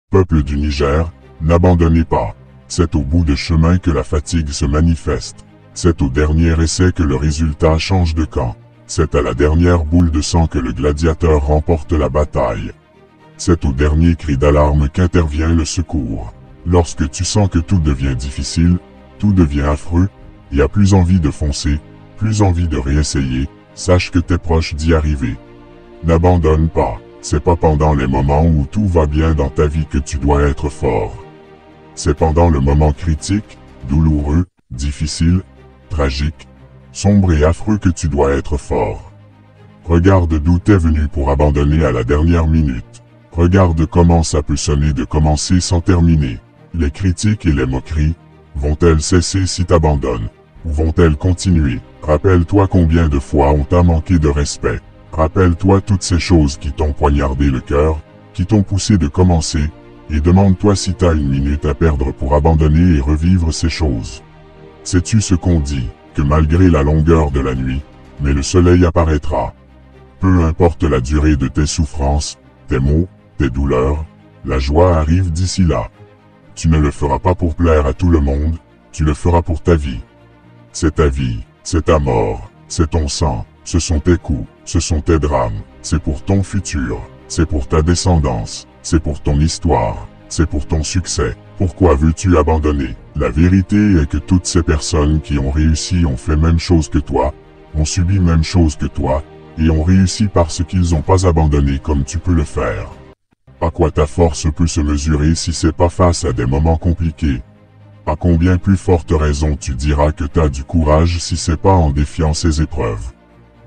Peuple du Niger, n'abandonnez pas. C'est au bout de chemin que la fatigue se manifeste. C'est au dernier essai que le résultat change de camp. C'est à la dernière boule de sang que le gladiateur remporte la bataille. C'est au dernier cri d'alarme qu'intervient le secours. Lorsque tu sens que tout devient difficile, tout devient affreux, y a plus envie de foncer, plus envie de réessayer, sache que t'es proche d'y arriver. N'abandonne pas, c'est pas pendant les moments où tout va bien dans ta vie que tu dois être fort. C'est pendant le moment critique, douloureux, difficile, tragique, sombre et affreux que tu dois être fort. Regarde d'où t'es venu pour abandonner à la dernière minute. Regarde comment ça peut sonner de commencer sans terminer. Les critiques et les moqueries, vont-elles cesser si t'abandonnes? Ou vont-elles continuer? Rappelle-toi combien de fois on t'a manqué de respect. Rappelle-toi toutes ces choses qui t'ont poignardé le cœur, qui t'ont poussé de commencer, et demande-toi si t'as une minute à perdre pour abandonner et revivre ces choses. Sais-tu ce qu'on dit, que malgré la longueur de la nuit, mais le soleil apparaîtra. Peu importe la durée de tes souffrances, tes maux, tes douleurs, la joie arrive d'ici là. Tu ne le feras pas pour plaire à tout le monde, tu le feras pour ta vie. C'est ta vie, c'est ta mort, c'est ton sang, ce sont tes coups, ce sont tes drames, c'est pour ton futur, c'est pour ta descendance, c'est pour ton histoire, c'est pour ton succès. Pourquoi veux-tu abandonner? La vérité est que toutes ces personnes qui ont réussi ont fait même chose que toi, ont subi même chose que toi, et ont réussi parce qu'ils n'ont pas abandonné comme tu peux le faire. À quoi ta force peut se mesurer si c'est pas face à des moments compliqués? À combien plus forte raison tu diras que t'as du courage si c'est pas en défiant ces épreuves?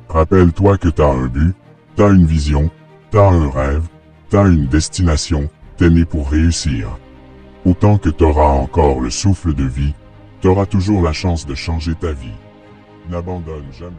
Rappelle-toi que t'as un but, t'as une vision, t'as un rêve, t'as une destination, t'es né pour réussir. Autant que t'auras encore le souffle de vie, t'auras toujours la chance de changer ta vie. N'abandonne jamais.